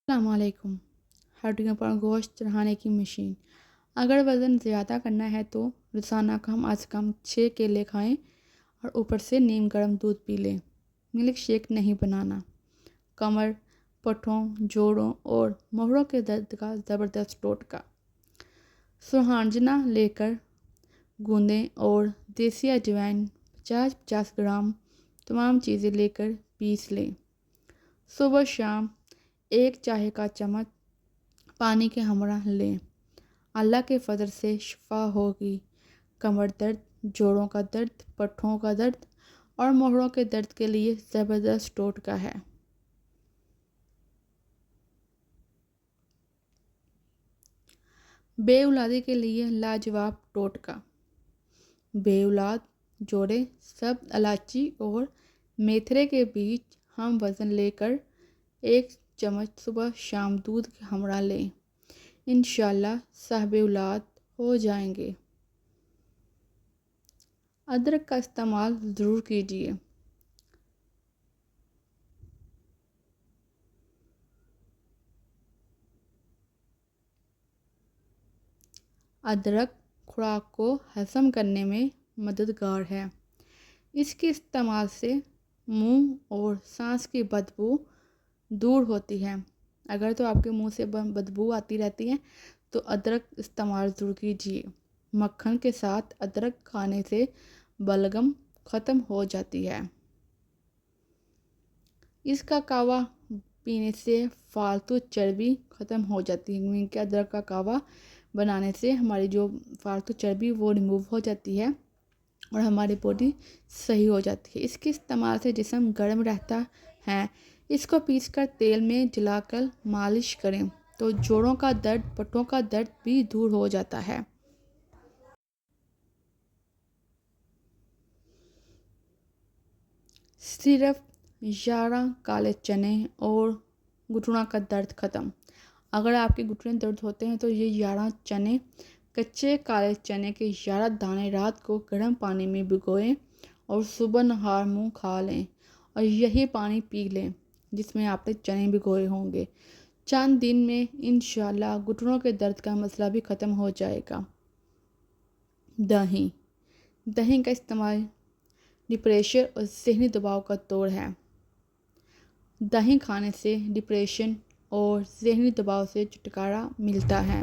السلام علیکم۔ ہڈیوں پر گوشت چڑھانے کی مشین۔ اگر وزن زیادہ کرنا ہے تو روزانہ کم از کم 6 کیلے کھائیں اور اوپر سے نیم گرم دودھ پی لیں۔ ملک شیک نہیں بنانا۔ کمر، پٹھوں، جوڑوں اور موہروں کے درد کا زبردست ٹوٹکا۔ سوہانجنا لے کر گوندیں اور دیسی اجوائن 50 گرام تمام چیزیں لے کر پیس لیں۔ صبح شام 1 چائے کا چمچ پانی کے ہمراہ لیں۔ اللہ کے فضل سے شفا ہوگی۔ کمر درد، جوڑوں کا درد، پٹھوں کا درد اور موہروں کے درد کے لیے زبردست ٹوٹکا ہے۔ بے اولادی کے لیے لاجواب ٹوٹکا۔ بے اولاد جوڑے سبز الائچی اور میتھرے کے بیچ ہم وزن لے کر 1 چمچ صبح شام دودھ کے ہمراہ لیں۔ انشاءاللہ صاحب اولاد ہو جائیں گے۔ ادرک کا استعمال ضرور کیجیے۔ ادرک خوراک کو ہضم کرنے میں مددگار ہے۔ اس کے استعمال سے منہ اور سانس کی بدبو دور ہوتی ہے۔ اگر تو آپ کے منہ سے بدبو آتی رہتی ہے تو ادرک استعمال ضرور کیجیے۔ مکھن کے ساتھ ادرک کھانے سے بلغم ختم ہو جاتی ہے۔ اس کا کہوہ پینے سے فالتو چربی ختم ہو جاتی ہے، کیونکہ ادرک کا کہوہ بنانے سے ہماری جو فالتو چربی وہ ریموو ہو جاتی ہے اور ہماری باڈی صحیح ہو جاتی ہے۔ اس کے استعمال سے جسم گرم رہتا ہے۔ اس کو پیس کر تیل میں جلا کر مالش کریں تو جوڑوں کا درد، پٹھوں کا درد بھی دور ہو جاتا ہے۔ صرف 11 کالے چنے اور گھٹنوں کا درد ختم۔ اگر آپ کے گھٹنے درد ہوتے ہیں تو یہ 11 چنے، کچے کالے چنے کے 11 دانے رات کو گرم پانی میں بھگوئیں اور صبح نہار منہ کھا لیں اور یہی پانی پی لیں جس میں آپ نے چنے بھگوئے ہوں گے۔ چند دن میں انشاءاللہ گھٹنوں کے درد کا مسئلہ بھی ختم ہو جائے گا۔ دہی کا استعمال ڈپریشن اور ذہنی دباؤ کا دور ہے۔ دہی کھانے سے ڈپریشن اور ذہنی دباؤ سے چھٹکارا ملتا ہے۔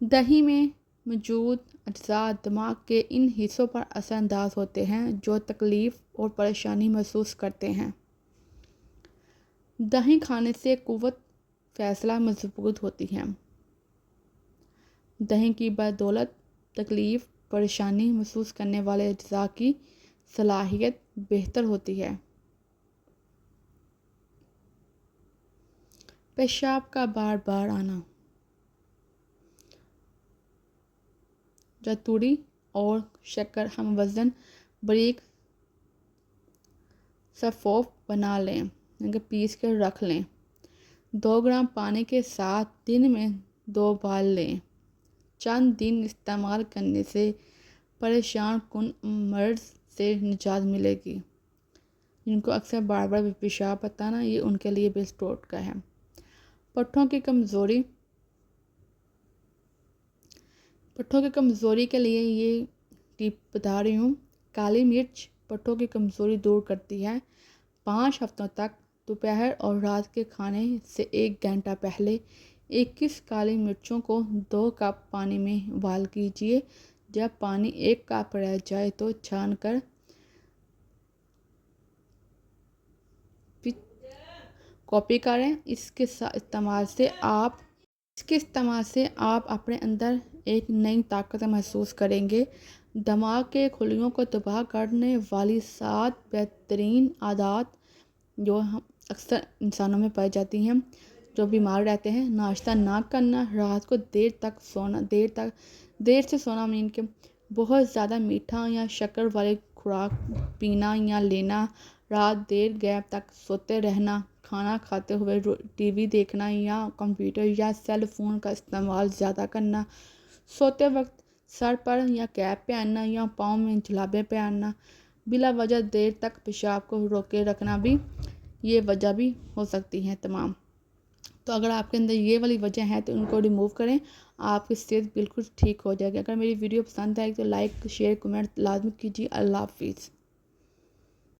دہی میں موجود اجزاء دماغ کے ان حصوں پر اثر انداز ہوتے ہیں جو تکلیف اور پریشانی محسوس کرتے ہیں۔ دہی کھانے سے قوت فیصلہ مضبوط ہوتی ہے۔ دہی کی بدولت تکلیف، پریشانی محسوس کرنے والے اجزاء کی صلاحیت بہتر ہوتی ہے۔ پیشاب کا بار بار آنا۔ جتوڑی اور شکر ہم وزن باریک صفوف بنا لیں، پیس کر رکھ لیں۔ 2 گرام پانی کے ساتھ دن میں 2 بار لیں۔ چند دن استعمال کرنے سے پریشان کن مرض سے نجات ملے گی۔ جن کو اکثر بار بار پیشاب آتا نا، یہ ان کے لیے بیسٹ ٹوٹکا ہے۔ پٹھوں کی کمزوری کے لیے یہ ٹپ بتا رہی ہوں۔ کالی مرچ پٹھوں کی کمزوری دور کرتی ہے۔ 5 ہفتوں تک دوپہر اور رات کے کھانے سے 1 گھنٹہ پہلے 21 کالی مرچوں کو 2 کپ پانی میں ابال کیجیے۔ جب پانی 1 کپ رہ جائے تو چھان کر کاپی کریں۔ اس کے استعمال سے آپ اپنے اندر ایک نئی طاقت محسوس کریں گے۔ دماغ کے خلیوں کو تباہ کرنے والی 7 بہترین عادات جو اکثر انسانوں میں پائی جاتی ہیں جو بیمار رہتے ہیں: ناشتہ نہ کرنا، رات کو دیر سے سونا، کہ بہت زیادہ میٹھا یا شکر والی خوراک پینا یا لینا، رات دیر گئے تک سوتے رہنا، کھانا کھاتے ہوئے ٹی وی دیکھنا یا کمپیوٹر یا سیل فون کا استعمال زیادہ کرنا، سوتے وقت سر پر یا کیپ پہننا یا پاؤں میں جرابیں پہننا، بلا وجہ دیر تک پیشاب کو روکے رکھنا بھی یہ وجہ بھی ہو سکتی ہیں تمام. تو اگر آپ کے اندر یہ والی وجہ ہے تو ان کو ریموو کریں، آپ کی صحت بالکل ٹھیک ہو جائے گی. اگر میری ویڈیو پسند آئے تو لائک شیئر کمنٹ لازمی کیجیے. اللہ حافظ.